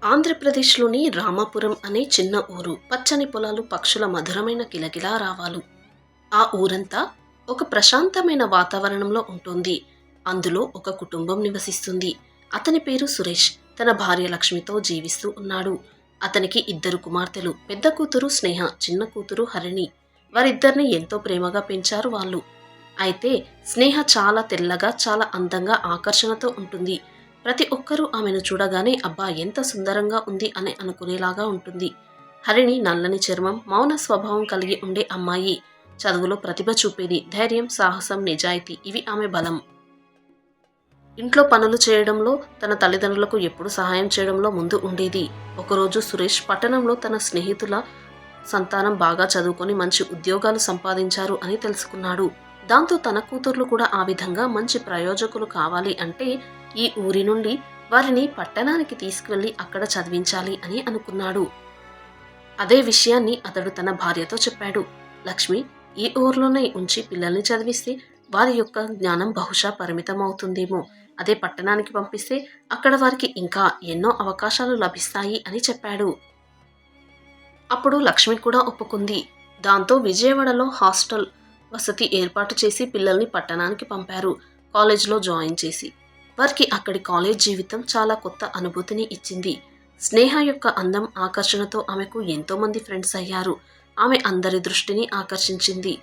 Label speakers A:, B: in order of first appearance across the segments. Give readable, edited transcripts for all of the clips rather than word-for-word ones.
A: ఆంధ్రప్రదేశ్లోని రామాపురం అనే చిన్న ఊరు. పచ్చని పొలాలు, పక్షుల మధురమైన కిలకిలా రావాలు. ఆ ఊరంతా ఒక ప్రశాంతమైన వాతావరణంలో ఉంటుంది. అందులో ఒక కుటుంబం నివసిస్తుంది. అతని పేరు సురేష్. తన భార్య లక్ష్మితో జీవిస్తూ ఉన్నాడు. అతనికి ఇద్దరు కుమార్తెలు. పెద్ద కూతురు స్నేహ, చిన్న కూతురు హరిణి. వారిద్దరిని ఎంతో ప్రేమగా పెంచారు వాళ్ళు. అయితే స్నేహ చాలా తెల్లగా, చాలా అందంగా, ఆకర్షణతో ఉంటుంది. ప్రతి ఒక్కరూ ఆమెను చూడగానే అబ్బా ఎంత సుందరంగా ఉంది అని అనుకునేలాగా ఉంటుంది. హరిణి నల్లని చర్మం, మౌన స్వభావం కలిగి ఉండే అమ్మాయి. చదువులో ప్రతిభ చూపేది. ధైర్యం, సాహసం, నిజాయితీ ఇవి ఆమె బలం. ఇంట్లో పనులు చేయడంలో, తన తల్లిదండ్రులకు ఎప్పుడు సహాయం చేయడంలో ముందు ఉండేది. ఒకరోజు సురేష్ పట్టణంలో తన స్నేహితుల సంతానం బాగా చదువుకొని మంచి ఉద్యోగాలు సంపాదించారు అని తెలుసుకున్నాడు. దాంతో తన కూతుర్లు కూడా ఆ విధంగా మంచి ప్రయోజకులు కావాలి అంటే ఈ ఊరి నుండి వారిని పట్టణానికి తీసుకువెళ్లి అక్కడ చదివించాలి అని అనుకున్నాడు. అదే విషయాన్ని అతడు తన భార్యతో చెప్పాడు. లక్ష్మి, ఈ ఊర్లోనే ఉంచి పిల్లల్ని చదివిస్తే వారి యొక్క జ్ఞానం బహుశా పరిమితమవుతుందేమో. అదే పట్టణానికి పంపిస్తే అక్కడ వారికి ఇంకా ఎన్నో అవకాశాలు లభిస్తాయి అని చెప్పాడు. అప్పుడు లక్ష్మి కూడా ఒప్పుకుంది. దాంతో విజయవాడలో హాస్టల్ వసతి ఏర్పాటు చేసి పిల్లల్ని పట్టణానికి పంపారు. కాలేజ్లో జాయిన్ చేసి వారికి అక్కడి కాలేజ్ జీవితం చాలా కొత్త అనుభూతిని ఇచ్చింది. స్నేహ యొక్క అందం, ఆకర్షణతో ఆమెకు ఎంతో మంది ఫ్రెండ్స్ అయ్యారు. ఆమె అందరి దృష్టిని ఆకర్షించింది.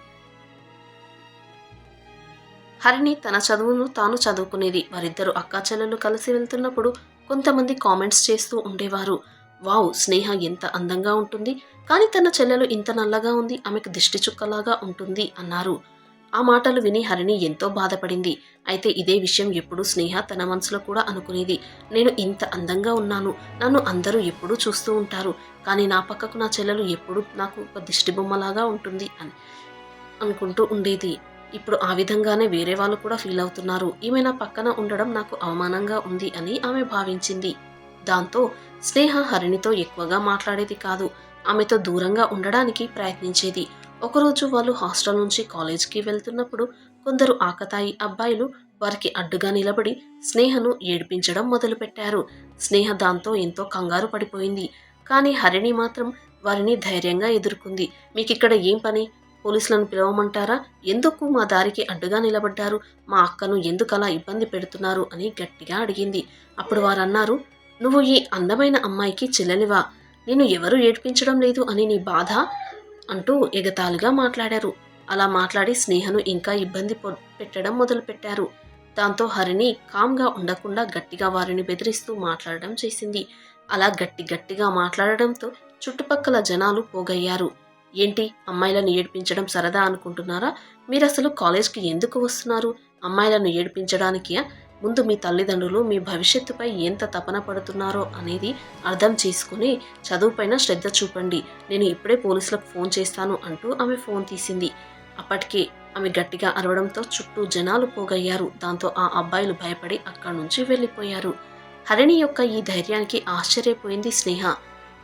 A: హరిణి తన చదువును తాను చదువుకునేది. వారిద్దరు అక్కా చెల్లెలు కలిసి వెళ్తున్నప్పుడు కొంతమంది కామెంట్స్ చేస్తూ ఉండేవారు. వావ్, స్నేహ ఎంత అందంగా ఉంటుంది, కానీ తన చెల్లెలు ఇంత నల్లగా ఉంది, ఆమెకు దిష్టి చుక్కలాగా ఉంటుంది అన్నారు. ఆ మాటలు విని హరిణి ఎంతో బాధపడింది. అయితే ఇదే విషయం ఎప్పుడూ స్నేహ తన మనసులో కూడా అనుకునేది. నేను ఇంత అందంగా ఉన్నాను, నన్ను అందరూ ఎప్పుడూ చూస్తూ ఉంటారు, కానీ నా పక్కకు నా చెల్లెలు ఎప్పుడూ నాకు ఒక దిష్టి బొమ్మలాగా ఉంటుంది అని అనుకుంటూ ఉండేది. ఇప్పుడు ఆ విధంగానే వేరే వాళ్ళు కూడా ఫీల్ అవుతున్నారు. ఈమె నా పక్కన ఉండడం నాకు అవమానంగా ఉంది అని ఆమె భావించింది. దాంతో స్నేహ హరిణితో ఎక్కువగా మాట్లాడేది కాదు. ఆమెతో దూరంగా ఉండడానికి ప్రయత్నించేది. ఒకరోజు వాళ్ళు హాస్టల్ నుంచి కాలేజ్కి వెళ్తున్నప్పుడు కొందరు ఆకతాయి అబ్బాయిలు వారికి అడ్డుగా నిలబడి స్నేహను ఏడిపించడం మొదలుపెట్టారు. స్నేహ దాంతో ఎంతో కంగారు పడిపోయింది. కానీ హరిణి మాత్రం వారిని ధైర్యంగా ఎదుర్కొంది. మీకిక్కడ ఏం పని? పోలీసులను పిలవమంటారా? ఎందుకు మా దారికి అడ్డుగా నిలబడ్డారు? మా అక్కను ఎందుకలా ఇబ్బంది పెడుతున్నారు అని గట్టిగా అడిగింది. అప్పుడు వారన్నారు, నువ్వు ఈ అందమైన అమ్మాయికి చెల్లెలివా? నిన్ను ఎవరూ ఏడ్పించడం లేదు అని నీ బాధ అంటూ ఎగతాళిగా మాట్లాడారు. అలా మాట్లాడి స్నేహను ఇంకా ఇబ్బంది పెట్టడం మొదలుపెట్టారు. దాంతో హరిణి కామ్గా ఉండకుండా గట్టిగా వారిని బెదిరిస్తూ మాట్లాడడం చేసింది. అలా గట్టిగా మాట్లాడడంతో చుట్టుపక్కల జనాలు పోగయ్యారు. ఏంటి, అమ్మాయిలను ఏడ్పించడం సరదా అనుకుంటున్నారా? మీరసలు కాలేజ్కి ఎందుకు వస్తున్నారు? అమ్మాయిలను ఏడ్పించడానికియా? ముందు మీ తల్లిదండ్రులు మీ భవిష్యత్తుపై ఎంత తపన పడుతున్నారో అనేది అర్థం చేసుకుని చదువుపైన శ్రద్ధ చూపండి. నేను ఇప్పుడే పోలీసులకు ఫోన్ చేస్తాను అంటూ ఆమె ఫోన్ తీసింది. అప్పటికే ఆమె గట్టిగా అరవడంతో చుట్టూ జనాలు పోగయ్యారు. దాంతో ఆ అబ్బాయిలు భయపడి అక్కడి నుంచి వెళ్ళిపోయారు. హరిణి యొక్క ఈ ధైర్యానికి ఆశ్చర్యపోయింది స్నేహ.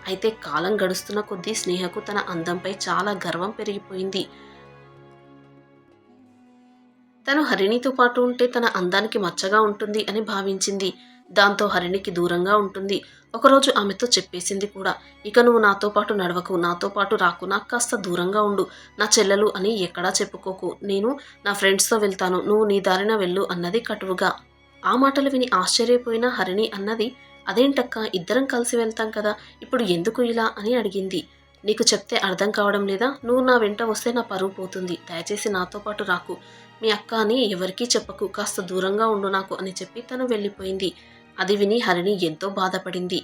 A: అయితే కాలం గడుస్తున్న కొద్దీ స్నేహకు తన అందంపై చాలా గర్వం పెరిగిపోయింది. తను హరిణితో పాటు ఉంటే తన అందానికి మచ్చగా ఉంటుంది అని భావించింది. దాంతో హరిణికి దూరంగా ఉంటుంది. ఒకరోజు ఆమెతో చెప్పేసింది కూడా, ఇక నువ్వు నాతో పాటు నడవకు, నాతో పాటు రాకు, నాకు కాస్త దూరంగా ఉండు, నా చెల్లెలు అని ఎక్కడా చెప్పుకోకు, నేను నా ఫ్రెండ్స్తో వెళ్తాను, నువ్వు నీ దారిన వెళ్ళు అన్నది కటువుగా. ఆ మాటలు విని ఆశ్చర్యపోయిన హరిణి అన్నది, అదేంటక్క, ఇద్దరం కలిసి వెళ్తాం కదా, ఇప్పుడు ఎందుకు ఇలా అని అడిగింది. నీకు చెప్తే అర్థం కావడం లేదా? నువ్వు నా వెంట వస్తే నా పరువు పోతుంది, దయచేసి నాతో పాటు రాకు, మీ అక్క అని ఎవరికీ చెప్పకు, కాస్త దూరంగా ఉండు నాకు అని చెప్పి తను వెళ్ళిపోయింది. అది విని హరిణి ఎంతో బాధపడింది.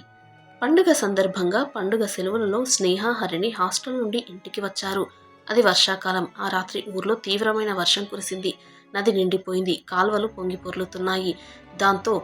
A: పండుగ సందర్భంగా పండుగ సెలవులలో స్నేహ, హరిణి హాస్టల్ నుండి ఇంటికి వచ్చారు. అది వర్షాకాలం. ఆ రాత్రి ఊర్లో తీవ్రమైన వర్షం కురిసింది. నది నిండిపోయింది. కాల్వలు పొంగి పొర్లుతున్నాయి. దాంతో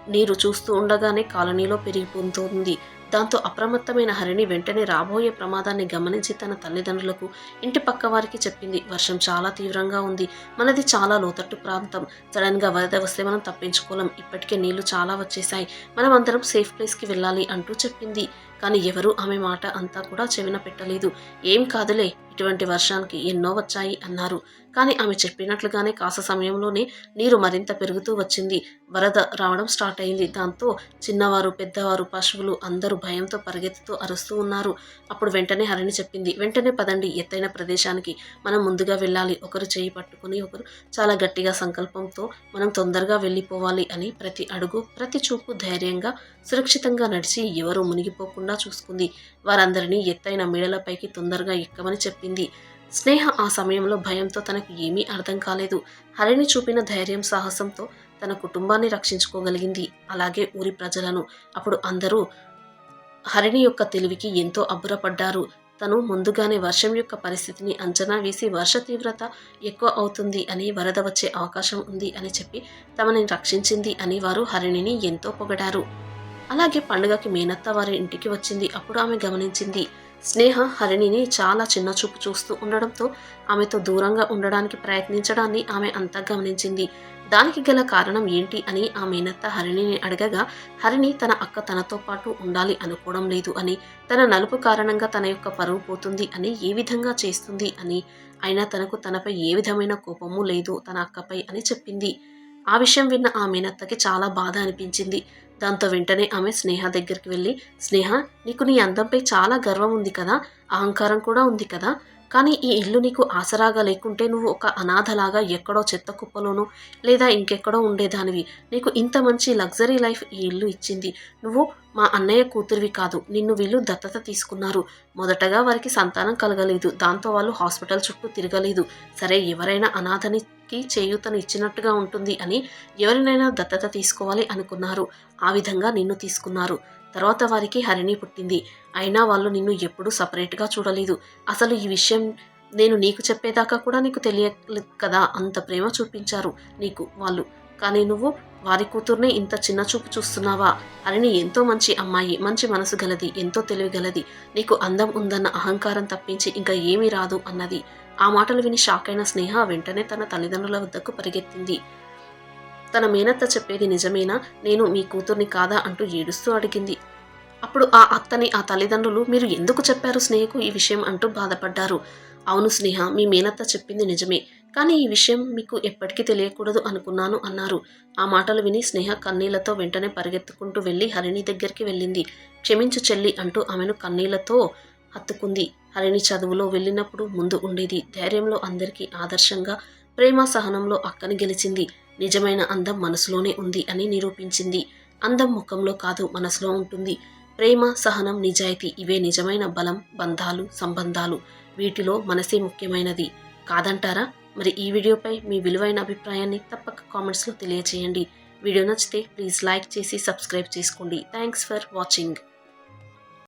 A: నీరు చూస్తూ ఉండగానే కాలనీలో పెరిగిపోతుంది. దాంతో అప్రమత్తమైన హరిణి వెంటనే రాబోయే ప్రమాదాన్ని గమనించి తన తల్లిదండ్రులకు, ఇంటి పక్క వారికి చెప్పింది. వర్షం చాలా తీవ్రంగా ఉంది, మనది చాలా లోతట్టు ప్రాంతం, సడన్గా వరద వస్తే మనం తప్పించుకోలేం, ఇప్పటికే నీళ్లు చాలా వచ్చేశాయి, మనం అందరం సేఫ్ ప్లేస్కి వెళ్ళాలి అంటూ చెప్పింది. కానీ ఎవరూ ఆమె మాట అంతా కూడా చెవిన పెట్టలేదు. ఏం కాదులే, ఇటువంటి వర్షానికి ఎన్నో వచ్చాయి అన్నారు. కానీ ఆమె చెప్పినట్లుగానే కాస్త సమయంలోనే నీరు మరింత పెరుగుతూ వచ్చింది. వరద రావడం స్టార్ట్ అయింది. దాంతో చిన్నవారు, పెద్దవారు, పశువులు అందరూ భయంతో పరిగెత్తుతూ అరుస్తూ ఉన్నారు. అప్పుడు వెంటనే హరిణి చెప్పింది, వెంటనే పదండి, ఎత్తైన ప్రదేశానికి మనం ముందుగా వెళ్ళాలి. ఒకరు చేయి పట్టుకుని ఒకరు చాలా గట్టిగా సంకల్పంతో మనం తొందరగా వెళ్ళిపోవాలి అని ప్రతి అడుగు, ప్రతి చూపు ధైర్యంగా, సురక్షితంగా నడిచి ఎవరూ మునిగిపోకుండా చూసుకుంది. వారందరినీ ఎత్తైన మేడలపైకి తొందరగా ఎక్కమని చెప్పింది. స్నేహ ఆ సమయంలో భయంతో తనకు ఏమీ అర్థం కాలేదు. హరిణి చూపిన ధైర్యం, సాహసంతో తన కుటుంబాన్ని రక్షించుకోగలిగింది. అలాగే ఊరి ప్రజలను. అప్పుడు అందరూ హరిణి యొక్క తెలివికి ఎంతో అబ్బురపడ్డారు. తను ముందుగానే వర్షం యొక్క పరిస్థితిని అంచనా వేసి వర్ష తీవ్రత ఎక్కువ అవుతుంది అని, వరద వచ్చే అవకాశం ఉంది అని చెప్పి తమని రక్షించింది అని వారు హరిణిని ఎంతో పొగడారు. అలాగే పండుగకి మేనత్త వారి ఇంటికి వచ్చింది. అప్పుడు ఆమె గమనించింది, స్నేహ హరిణిని చాలా చిన్న చూపు చూస్తూ ఉండడంతో ఆమెతో దూరంగా ఉండడానికి ప్రయత్నించడాన్ని ఆమె అంతా గమనించింది. దానికి గల కారణం ఏంటి అని ఆ మేనత్త హరిణిని అడగగా, హరిణి తన అక్క తనతో పాటు ఉండాలి అనుకోవడం లేదు అని, తన నలుపు కారణంగా తన యొక్క పరువు పోతుంది అని, ఏ విధంగా చేస్తుంది అని, అయినా తనకు తనపై ఏ విధమైన కోపము లేదు తన అక్కపై అని చెప్పింది. ఆ విషయం విన్న ఆ మేనత్తకి చాలా బాధ అనిపించింది. దాంతో వెంటనే ఆమె స్నేహ దగ్గరికి వెళ్ళి, స్నేహ, నీకు నీ అందంపై చాలా గర్వం ఉంది కదా, అహంకారం కూడా ఉంది కదా, కానీ ఈ ఇల్లు నీకు ఆసరాగా లేకుంటే నువ్వు ఒక అనాథలాగా ఎక్కడో చెత్త కుప్పలోనో లేదా ఇంకెక్కడో ఉండేదానివి. నీకు ఇంత మంచి లగ్జరీ లైఫ్ ఈ ఇల్లు ఇచ్చింది. నువ్వు మా అన్నయ్య కూతురివి కాదు. నిన్ను వీళ్ళు దత్తత తీసుకున్నారు. మొదటగా వారికి సంతానం కలగలేదు. దాంతో వాళ్ళు హాస్పిటల్ చుట్టూ తిరగలేదు. సరే, ఎవరైనా అనాథనికి చేయూతను ఇచ్చినట్టుగా ఉంటుంది అని ఎవరినైనా దత్తత తీసుకోవాలి అనుకున్నారు. ఆ విధంగా నిన్ను తీసుకున్నారు. తర్వాత వారికి హరిణి పుట్టింది. అయినా వాళ్ళు నిన్ను ఎప్పుడూ సపరేట్గా చూడలేదు. అసలు ఈ విషయం నేను నీకు చెప్పేదాకా కూడా నీకు తెలియలేదు కదా. అంత ప్రేమ చూపించారు నీకు వాళ్ళు. కానీ నువ్వు వారి కూతుర్నే ఇంత చిన్న చూపు చూస్తున్నావా? హరిణి ఎంతో మంచి అమ్మాయి, మంచి మనసు గలది, ఎంతో తెలివిగలది. నీకు అందం ఉందన్న అహంకారం తప్పించి ఇంకా ఏమీ రాదు అన్నది. ఆ మాటలు విని షాక్ అయిన స్నేహ వెంటనే తన తల్లిదండ్రుల వద్దకు పరిగెత్తింది. తన మేనత్త చెప్పేది నిజమేనా? నేను మీ కూతుర్ని కాదా అంటూ ఏడుస్తూ అడిగింది. అప్పుడు ఆ అత్తని ఆ తల్లిదండ్రులు, మీరు ఎందుకు చెప్పారు స్నేహకు ఈ విషయం అంటూ బాధపడ్డారు. అవును స్నేహ, మీ మేనత్త చెప్పింది నిజమే, కానీ ఈ విషయం మీకు ఎప్పటికీ తెలియకూడదు అనుకున్నాను అన్నారు. ఆ మాటలు విని స్నేహ కన్నీళ్లతో వెంటనే పరిగెత్తుకుంటూ వెళ్ళి హరిణి దగ్గరికి వెళ్ళింది. క్షమించు చెల్లి అంటూ ఆమెను కన్నీళ్లతో హత్తుకుంది. హరిణి చదువులో వెళ్ళినప్పుడు ముందు ఉండేది. ధైర్యంలో అందరికీ ఆదర్శంగా, ప్రేమ సహనంలో అక్కని గెలిచింది. నిజమైన అందం మనసులోనే ఉంది అని నిరూపించింది. అందం ముఖంలో కాదు, మనసులో ఉంటుంది. ప్రేమ, సహనం, నిజాయితీ ఇవే నిజమైన బలం, బంధాలు, సంబంధాలు. వీటిలో మనసే ముఖ్యమైనది కాదంటారా? మరి ఈ వీడియోపై మీ విలువైన అభిప్రాయాన్ని తప్పక కామెంట్స్లో తెలియచేయండి. వీడియో నచ్చితే ప్లీజ్ లైక్ చేసి సబ్స్క్రైబ్ చేసుకోండి. Thanks for watching.